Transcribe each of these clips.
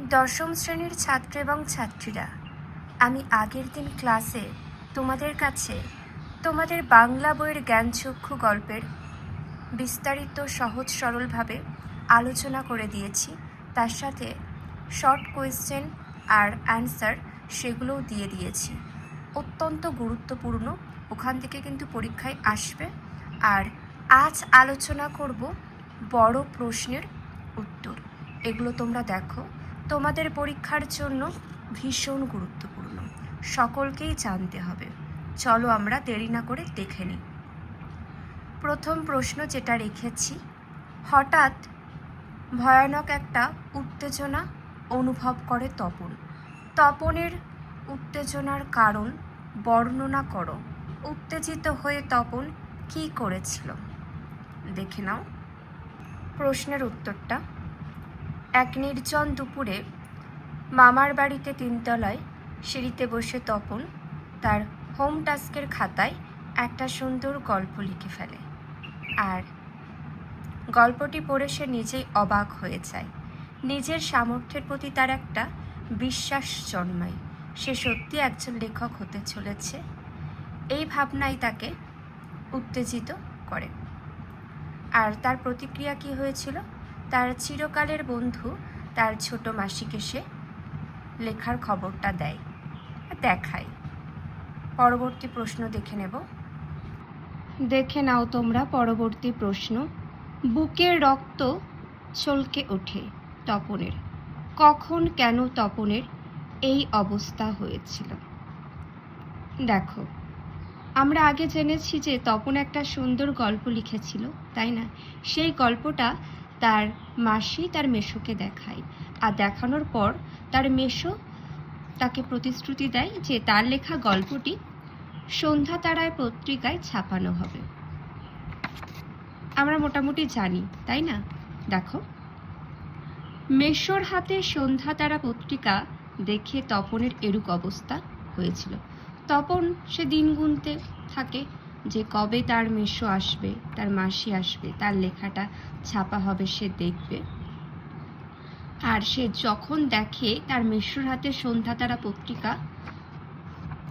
দশম শ্রেণীর ছাত্র এবং ছাত্রীরা, আমি আগের দিন ক্লাসে তোমাদের কাছে তোমাদের বাংলা বইয়ের জ্ঞানচক্ষু গল্পের বিস্তারিত সহজ সরলভাবে আলোচনা করে দিয়েছি। তার সাথে শর্ট কোয়েশ্চেন আর অ্যান্সার সেগুলোও দিয়ে দিয়েছি। অত্যন্ত গুরুত্বপূর্ণ, ওখান থেকে কিন্তু পরীক্ষায় আসবে। আর আজ আলোচনা করব বড় প্রশ্নের উত্তর। এগুলো তোমরা দেখো, তোমাদের পরীক্ষার জন্য ভীষণ গুরুত্বপূর্ণ, সকলকেই জানতে হবে। চলো আমরা দেরি না করে দেখে নিই। প্রথম প্রশ্ন যেটা রেখেছি, হঠাৎ ভয়ানক একটা উত্তেজনা অনুভব করে তপন। তপনের উত্তেজনার কারণ বর্ণনা করো। উত্তেজিত হয়ে তপন কী করেছিল? দেখে নাও প্রশ্নের উত্তরটা। এক নির্জন দুপুরে মামার বাড়িতে তিনতলায় সিঁড়িতে বসে তপন তার হোম টাস্কের খাতায় একটা সুন্দর গল্প লিখে ফেলে। আর গল্পটি পড়ে সে নিজেই অবাক হয়ে যায়। নিজের সামর্থ্যের প্রতি তার একটা বিশ্বাস জন্মায়। সে সত্যি একজন লেখক হতে চলেছে, এই ভাবনাই তাকে উত্তেজিত করে। আর তার প্রতিক্রিয়া কী হয়েছিল? তার চিরকালের বন্ধু তার ছোট মাসিকে সে লেখার খবরটা দেখায়। পরবর্তী প্রশ্ন দেখে নেব। দেখে নাও তোমরা পরবর্তী প্রশ্ন। বুকের রক্ত চলকে ওঠে তপনের। কখন কেন তপনের এই অবস্থা হয়েছিল? দেখো, আমরা আগে জেনেছি যে তপন একটা সুন্দর গল্প লিখেছিল, তাই না? সেই গল্পটা তার মাসি তার মেসোকে দেখায়। আর দেখানোর পর তার মেসো তাকে প্রতিশ্রুতি দেয় যে তার লেখা গল্পটি সন্ধ্যা তারায় পত্রিকায় ছাপানো হবে। আমরা মোটামুটি জানি, তাই না? দেখো, মেসোর হাতে সন্ধ্যা তারা পত্রিকা দেখে তপনের এরূপ অবস্থা হয়েছিল। তপন সে দিন গুনতে থাকে যে কবে তার মেসো আসবে, তার মাসি আসবে, তার লেখাটা ছাপা হবে, সে দেখবে। আর সে যখন দেখে তার মেসোর হাতে সন্ধ্যা তারা পত্রিকা,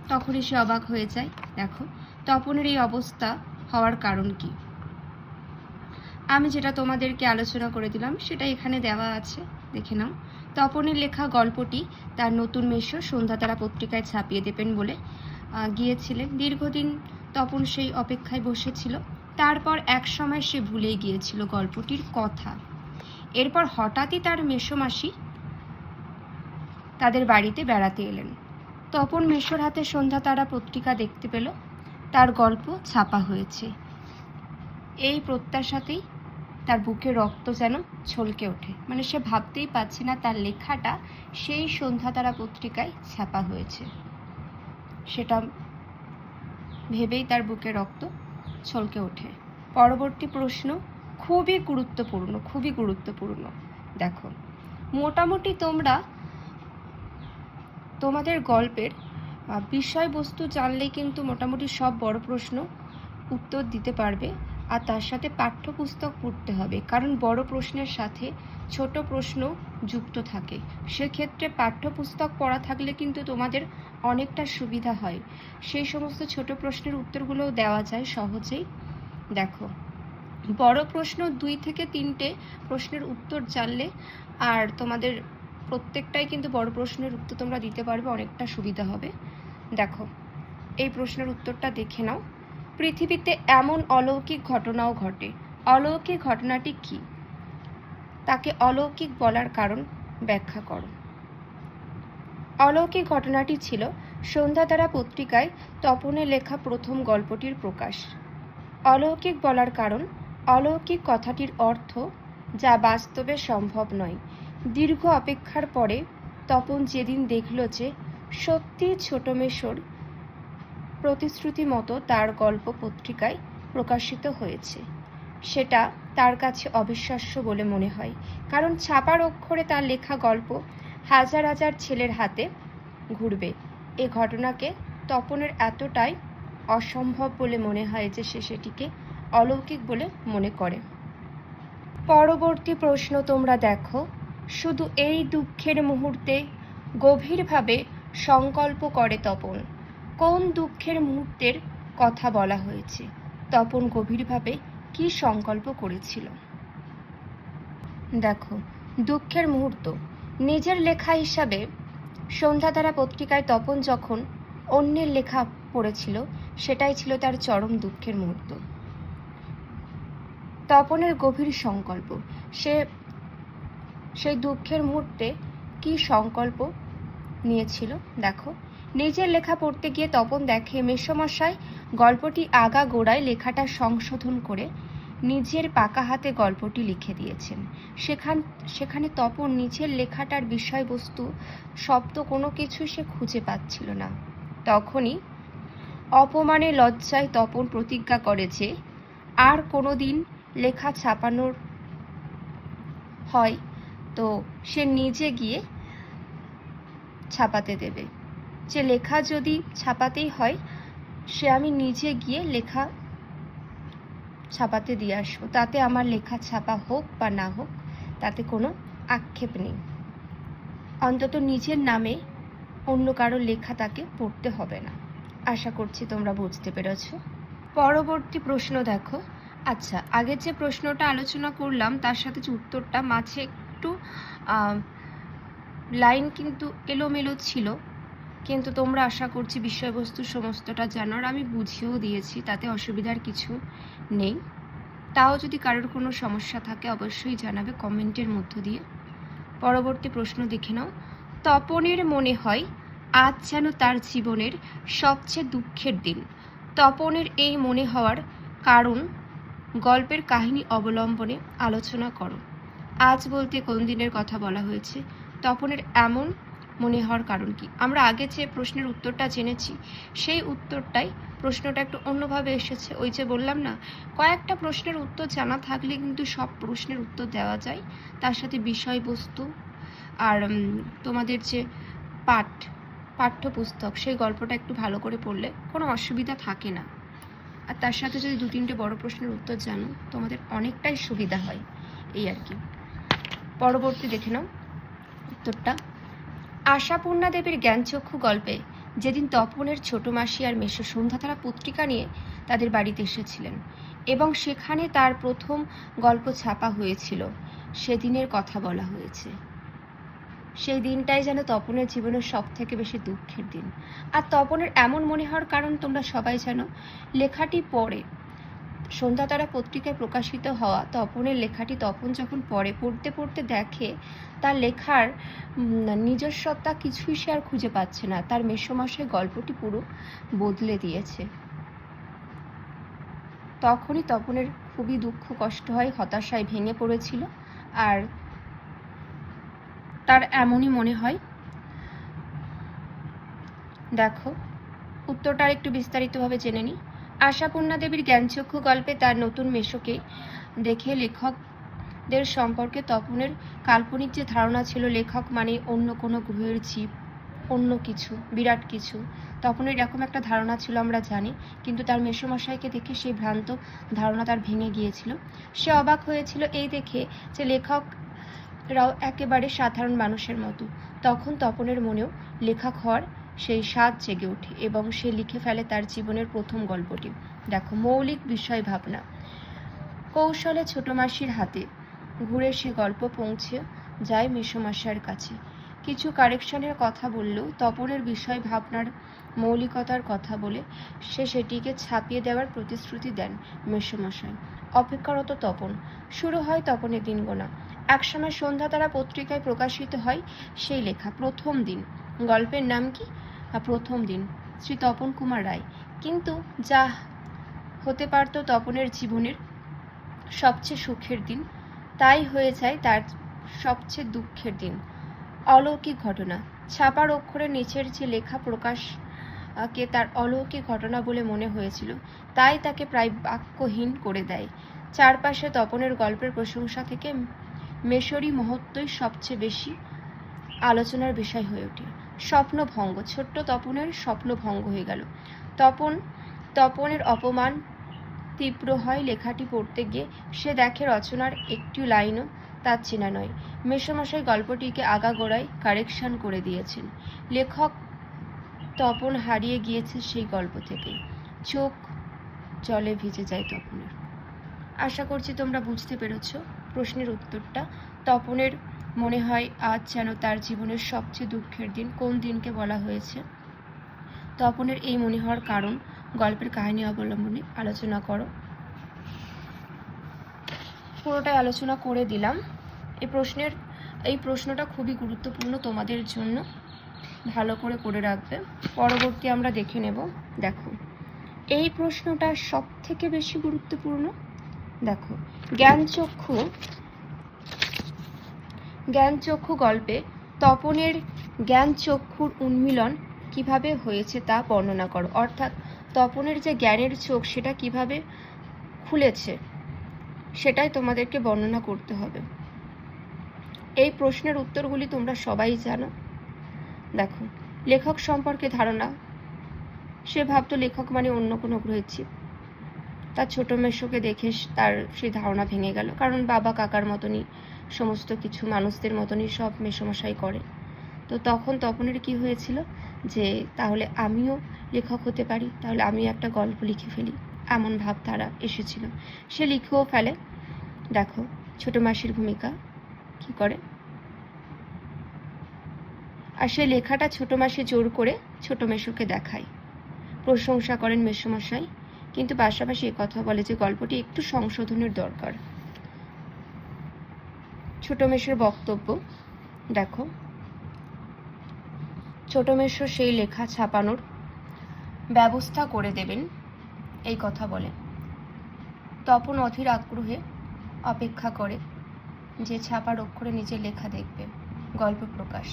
তখনই সে অবাক হয়ে যায়। দেখো, তপনের এই অবস্থা হওয়ার কারণ কি? আমি যেটা তোমাদেরকে আলোচনা করে দিলাম সেটা এখানে দেওয়া আছে, দেখে নাও। তপনের লেখা গল্পটি তার নতুন মেসো সন্ধ্যা তারা পত্রিকায় ছাপিয়ে দেবেন বলে গিয়েছিলেন। দীর্ঘদিন তপন সেই অপেক্ষায় বসেছিল। তারপর এক সময় সে ভুলেই গিয়েছিল গল্পটির কথা। এরপর হঠাৎই তার মেসোমাসি তাদের বাড়িতে বেড়াতে এলেন। তপন মেসোর হাতে সন্ধ্যা তারা পত্রিকা দেখতে পেল, তার গল্প ছাপা হয়েছে। এই প্রত্যাশাতেই তার বুকে রক্ত যেন ছলকে ওঠে। মানে সে ভাবতেই পারছে না তার লেখাটা সেই সন্ধ্যা তারা পত্রিকায় ছাপা হয়েছে। সেটা ভেবেই তার বুকে রক্ত ছলকে ওঠে। পরবর্তী প্রশ্ন খুবই গুরুত্বপূর্ণ। দেখো, মোটামুটি তোমরা তোমাদের গল্পের বিষয়বস্তু জানলেই কিন্তু মোটামুটি সব বড় প্রশ্ন উত্তর দিতে পারবে। আর তার সাথে পাঠ্যপুস্তক পড়তে হবে, কারণ বড় প্রশ্নের সাথে ছোট প্রশ্ন যুক্ত থাকে। সেক্ষেত্রে পাঠ্যপুস্তক পড়া থাকলে কিন্তু তোমাদের অনেকটা সুবিধা হয়। সেই সমস্ত ছোট প্রশ্নের উত্তরগুলোও দেওয়া যায় সহজেই। দেখো, বড় প্রশ্ন 2 থেকে 3টে প্রশ্নের উত্তর জানলে আর তোমাদের প্রত্যেকটাই কিন্তু বড় প্রশ্নের উত্তর তোমরা দিতে পারবে, অনেকটা সুবিধা হবে। দেখো, এই প্রশ্নের উত্তরটা দেখে নাও। পৃথিবীতে এমন অলৌকিক ঘটনাও ঘটে। অলৌকিক ঘটনাটি কি? তাকে অলৌকিক বলার কারণ ব্যাখ্যা করো। অলৌকিক ঘটনাটি ছিল সন্ধ্যা তারা পত্রিকায় তপনের লেখা প্রথম গল্পটির প্রকাশ। অলৌকিক বলার কারণ, অলৌকিক কথাটির অর্থ যা বাস্তবে সম্ভব নয়। দীর্ঘ অপেক্ষার পরে তপন যেদিন দেখল যে সত্যি ছোট মেসোর প্রতিশ্রুতি মতো তার গল্প পত্রিকায় প্রকাশিত হয়েছে, সেটা তার কাছে অবিশ্বাস্য বলে মনে হয়। কারণ ছাপার অক্ষরে তার লেখা গল্প হাজার হাজার ছেলের হাতে ঘুরবে। এ ঘটনাকে তপনের এতটাই অসম্ভব বলে মনে হয় যে সে সেটিকে অলৌকিক বলে মনে করে। পরবর্তী প্রশ্ন তোমরা দেখো। শুধু এই দুঃখের মুহূর্তে গভীরভাবে সংকল্প করে তপন। কোন দুঃখের মুহূর্তের কথা বলা হয়েছে? তপন গভীরভাবে কি সংকল্প করেছিল? দেখো, দুঃখের মুহূর্ত নিজের লেখা হিসাবে সন্ধ্যাতারা পত্রিকায় তপন যখন অন্যের লেখা পড়েছিল, সেটাই ছিল তার চরম দুঃখের মুহূর্ত। তপনের গভীর সংকল্প, সেই দুঃখের মুহূর্তে কি সংকল্প নিয়েছিল দেখো। নিজের লেখা পড়তে গিয়ে তপন দেখে মেসোমশাই গল্পটি আগাগোড়ায় লেখাটা সংশোধন করে নিজের পাকা হাতে গল্পটি লিখে দিয়েছেন। সেখানে তপন নিজের লেখাটার বিষয়বস্তু, শব্দ কোনো কিছু সে খুঁজে পাচ্ছিল না। তখনই অপমানে লজ্জায় তপন প্রতিজ্ঞা করে যে আর কোনোদিন লেখা ছাপানোর হয় তো সে নিজে গিয়ে ছাপাতে দেবে। যে লেখা যদি ছাপাতেই হয়, সে আমি নিজে গিয়ে লেখা ছাপাতে দিয়ে আসবো, তাতে আমার লেখা ছাপা হোক বা না হোক তাতে কোনো আক্ষেপ নেই। অন্তত নিজের নামে অন্য কারো লেখা তাকে পড়তে হবে না। আশা করছি তোমরা বুঝতে পেরেছ। পরবর্তী প্রশ্ন দেখো। আচ্ছা, আগের যে প্রশ্নটা আলোচনা করলাম তার সাথে যে উত্তরটা, মাঝে একটু লাইন কিন্তু এলোমেলো ছিল, কিন্তু তোমরা আশা করছি বিষয়বস্তু সমস্তটা জানার আমি বুঝিয়েও দিয়েছি, তাতে অসুবিধার কিছু নেই। তাও যদি কারোর কোনো সমস্যা থাকে অবশ্যই জানাবে কমেন্টের মধ্য দিয়ে। পরবর্তী প্রশ্ন দেখে নাও। তপনের মনে হয় আজ যেন তার জীবনের সবচেয়ে দুঃখের দিন। তপনের এই মনে হওয়ার কারণ গল্পের কাহিনী অবলম্বনে আলোচনা করো। আজ বলতে কোন দিনের কথা বলা হয়েছে? তপনের এমন মনে হওয়ার কারণ কি? আমরা আগে যে প্রশ্নের উত্তরটা জেনেছি সেই উত্তরটাই, প্রশ্নটা একটু অন্যভাবে এসেছে। ওই যে বললাম না, কয়েকটা প্রশ্নের উত্তর জানা থাকলে কিন্তু সব প্রশ্নের উত্তর দেওয়া যায়। তার সাথে বিষয়বস্তু আর তোমাদের যে পাঠ্যপুস্তক, সেই গল্পটা একটু ভালো করে পড়লে কোনো অসুবিধা থাকে না। আর তার সাথে যদি 2-3টে বড় প্রশ্নের উত্তর জানো, তোমাদের অনেকটাই সুবিধা হয়, এই আর কি। পরবর্তী দেখে নাও উত্তরটা। আশাপূর্ণা দেবীর জ্ঞানচক্ষু গল্পে যেদিন তপনের ছোট মাসি আর মেসো সন্ধ্যাতারা পত্রিকা নিয়ে তাদের বাড়িতে এসেছিলেন এবং সেখানে তার প্রথম গল্প ছাপা হয়েছিল, সেদিনের কথা বলা হয়েছে। সেই দিনটাই যেন তপনের জীবনের সব থেকে বেশি দুঃখের দিন। আর তপনের এমন মনে হওয়ার কারণ তোমরা সবাই জানো। লেখাটি পড়ে সন্ধ্যাতারা পত্রিকায় প্রকাশিত হওয়া তপনের লেখাটি তপন যখন পড়তে পড়তে দেখে তার লেখার নিজস্বতা কিছুই সে আর খুঁজে পাচ্ছে না। তার মেসোমশাই গল্পটি পুরো বদলে দিয়েছে। তখনই তপনের খুবই দুঃখ কষ্ট হয়, হতাশায় ভেঙে পড়েছিল। আর তার এমনই মনে হয়। দেখো উত্তরটা একটু বিস্তারিতভাবে জেনে নিই। আশাপূর্ণা দেবীর জ্ঞানচক্ষু গল্পে তার নতুন মেসোকে দেখে লেখকদের সম্পর্কে তপনের কাল্পনিক যে ধারণা ছিল, লেখক মানে অন্য কোনো গ্রহের জীব, অন্য কিছু, বিরাট কিছু, তপনের এরকম একটা ধারণা ছিল আমরা জানি। কিন্তু তার মেসোমশাইকে দেখে সেই ভ্রান্ত ধারণা তার ভেঙে গিয়েছিল। সে অবাক হয়েছিল এই দেখে যে লেখকরাও একেবারে সাধারণ মানুষের মতো। তখন তপনের মনেও লেখক হওয়ার সেই স্বাদ জেগে ওঠে এবং সে লিখে ফেলে তার জীবনের প্রথম গল্পটি। দেখো, মৌলিক বিষয় ভাবনা কৌশলে ছোট মাসির হাতে ঘুরে সে গল্প পৌঁছে যায় মেসোমশাইয়ের কাছে। কিছু কারেকশনের কথা বললেও তপনের বিষয় ভাবনার মৌলিকতার কথা বলে সে সেটিকে ছাপিয়ে দেওয়ার প্রতিশ্রুতি দেন মেসোমশাই। অপেক্ষারত তপন। শুরু হয় তপনের দিন গোনা। একসময় সন্ধ্যাতারা পত্রিকায় প্রকাশিত হয় সেই লেখা প্রথম দিন। গল্পের নাম কি? প্রথম দিন, শ্রী তপন কুমার রায়। কিন্তু যা হতে পারত তপনের জীবনের সবচেয়ে সুখের দিন, তাই হয়ে যায় তার সবচেয়ে দুঃখের দিন। অলৌকিক ঘটনা। ছাপার অক্ষরের নিচের যে লেখা প্রকাশকে তার অলৌকিক ঘটনা বলে মনে হয়েছিল, তাই তাকে প্রায় বাক্যহীন করে দেয়। চারপাশে তপনের গল্পের প্রশংসা থেকে মেসরি মহত্বই সবচেয়ে বেশি আলোচনার বিষয় হয়ে ওঠে। স্বপ্নভঙ্গ। ছোট্ট তপনের স্বপ্নভঙ্গ হয়ে গেল। তপনের অপমান তীব্র হয় লেখাটি পড়তে গিয়ে। সে দেখে রচনার একটি লাইনও তার চেনা নয়। মেসোমশাই গল্পটিকে আগাগোড়ায় কারেকশন করে দিয়েছেন। লেখক তপন হারিয়ে গিয়েছে সেই গল্প থেকে। চোখ জলে ভিজে যায় তপনের। আশা করছি তোমরা বুঝতে পেরেছ প্রশ্নের উত্তরটা। তপনের মনে হয় আজ যেন তার জীবনের সবচেয়ে দুঃখের দিন। কোন দিনকে বলা হয়েছে? তপনের এই মনে হওয়ার কারণ গল্পের কাহিনী অবলম্বনে আলোচনা করো। পুরোটাই আলোচনা করে দিলাম। এই প্রশ্নটা খুবই গুরুত্বপূর্ণ তোমাদের জন্য, ভালো করে রাখবে। পরবর্তী আমরা দেখে নেব। দেখো, এই প্রশ্নটা সব থেকে বেশি গুরুত্বপূর্ণ। দেখো, জ্ঞানচক্ষু গল্পে তপনের জ্ঞানচক্ষুর উন্মিলন কিভাবে হয়েছে তা বর্ণনা করো। অর্থাৎ তপনের যে জ্ঞানের চোখ সেটা কিভাবে খুলেছে সেটাই তোমাদেরকে বর্ণনা করতে হবে। এই প্রশ্নের উত্তরগুলি তোমরা সবাই জানো। দেখো, লেখক সম্পর্কে ধারণা। সে ভাবতো লেখক মানে অন্য কোনো গ্রহের জীব। তার ছোট মেসোকে দেখে তার সেই ধারণা ভেঙে গেল, কারণ বাবা কাকার মতনই সমস্ত কিছু মানুষদের মতনই সব মেসোমশাই করে। তো তখন তপনের কি হয়েছিল যে তাহলে আমিও লেখক হতে পারি, তাহলে আমি একটা গল্প লিখে ফেলি, এমন ভাবধারা এসেছিল। সে লিখেও ফেলে। দেখো, ছোট মাসির ভূমিকা কি করে, আর সে লেখাটা ছোট মাসি জোর করে ছোট মেসোকে দেখায়। প্রশংসা করেন মেসোমশাই, কিন্তু পাশাপাশি কথা বলে যে গল্পটি একটু সংশোধনের দরকার। ছোট মেসোর বক্তব্য দেখো, ছোট মেসো সেই লেখা ছাপানোর ব্যবস্থা করে দেবেন এই কথা বলে। তপন অধীর আগ্রহে অপেক্ষা করে যে ছাপার অক্ষরে নিজের লেখা দেখবে। গল্প প্রকাশ।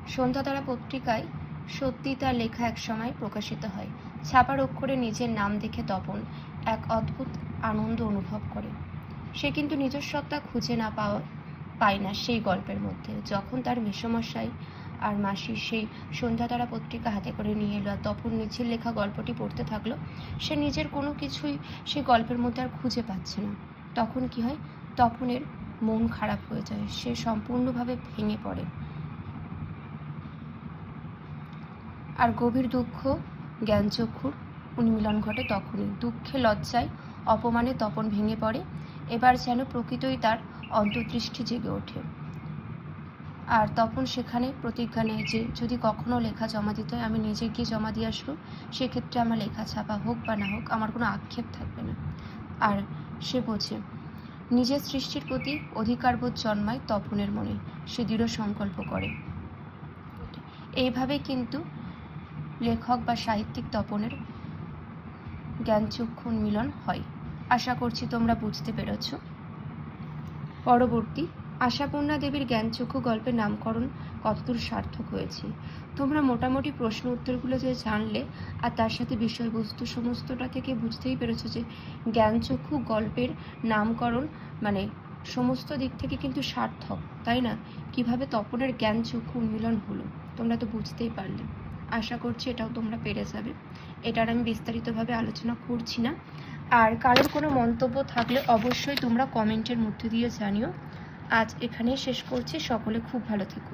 সন্ধ্যাতারা পত্রিকায় সত্যি তার লেখা একসময় প্রকাশিত হয়। ছাপার অক্ষরে নিজের নাম দেখে তপন এক অদ্ভুত আনন্দ অনুভব করে। সে কিন্তু নিজস্বতা খুঁজে পায় না সেই গল্পের মধ্যে। যখন তার মেসোমশাই আর মাসি সেই সন্ধ্যাতারা পত্রিকা হাতে করে নিয়ে এলো আর তপন নিজের লেখা গল্পটি পড়তে থাকলো, সে নিজের কোনো কিছুই সেই গল্পের মধ্যে আর খুঁজে পাচ্ছে না। তখন কি হয়, তপনের মন খারাপ হয়ে যায়, সে সম্পূর্ণভাবে ভেঙে পড়ে। আর গভীর দুঃখ জ্ঞানচক্ষুর উন্মিলন ঘটে তখনই। দুঃখে লজ্জায় অপমানে তপন ভেঙে পড়ে। এবার যেন প্রকৃতই তার অন্তর্দৃষ্টি জেগে ওঠে। আর তপন সেখানে প্রতিজ্ঞা নেয় যে যদি কখনো লেখা জমা দিতে হয় আমি নিজে গিয়ে জমা দিয়ে আসবো। সেক্ষেত্রে আমার লেখা ছাপা হোক বা না হোক আমার কোনো আক্ষেপ থাকবে না। আর সে বোঝে নিজের সৃষ্টির প্রতি অধিকারবোধ জন্মায় তপনের মনে। সে দৃঢ় সংকল্প করে। এইভাবে কিন্তু লেখক বা সাহিত্যিক তপনের জ্ঞানচক্ষু উন্মিলন হয়। আশা করছি তোমরা বুঝতে পেরেছ। পরবর্তী, আশাপূর্ণা দেবীর জ্ঞানচক্ষু গল্পের নামকরণ কতদূর সার্থক হয়েছে। তোমরা মোটামুটি প্রশ্ন উত্তরগুলো যে জানলে আর তার সাথে বিষয়বস্তু সমস্তটা থেকে বুঝতেই পেরেছো যে জ্ঞানচক্ষু গল্পের নামকরণ মানে সমস্ত দিক থেকে কিন্তু সার্থক, তাই না? কিভাবে তপনের জ্ঞানচক্ষু উন্মিলন হলো তোমরা তো বুঝতেই পারলে। আশা করছি এটাও তোমরা পেরে যাবে। এটার আমি বিস্তারিতভাবে আলোচনা করছি না। আর কারোর কোনো মন্তব্য থাকলে অবশ্যই তোমরা কমেন্টের মধ্যে দিয়ে জানিও। আজ এখানেই শেষ করছি। সকলে খুব ভালো থেকো।